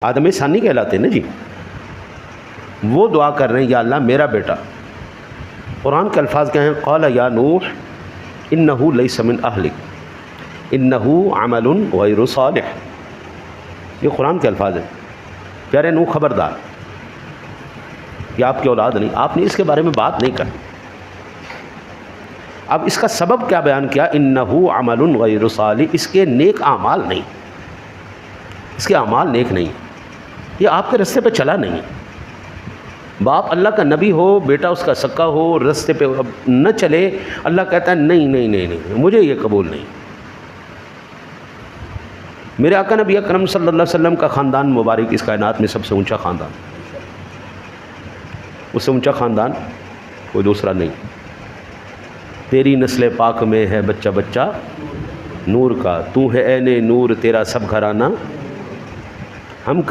آدم ثانی کہلاتے ہیں نا جی. وہ دعا کر رہے ہیں یا اللہ میرا بیٹا. قرآن کے الفاظ کیا ہیں؟ قال یا نوح انہ لیس من اہلک انہ عمل غیر صالح. یہ قرآن کے الفاظ ہیں. پیارے نوح خبردار، یہ آپ کی اولاد نہیں. آپ نے اس کے بارے میں بات نہیں کرنی. اب اس کا سبب کیا بیان کیا؟ انہ عمل غیر صالح، اس کے نیک اعمال نہیں، اس کے اعمال نیک نہیں، یہ آپ کے رستے پہ چلا نہیں. باپ اللہ کا نبی ہو، بیٹا اس کا سکا ہو، رستے پہ نہ چلے، اللہ کہتا ہے نہیں نہیں نہیں نہیں، مجھے یہ قبول نہیں. میرے آقا نبی اکرم صلی اللہ علیہ وسلم کا خاندان مبارک اس کائنات میں سب سے اونچا خاندان، اس سے اونچا خاندان کوئی دوسرا نہیں. تیری نسل پاک میں ہے بچہ بچہ نور کا، تو ہے عین نور تیرا سب گھرانہ. ہم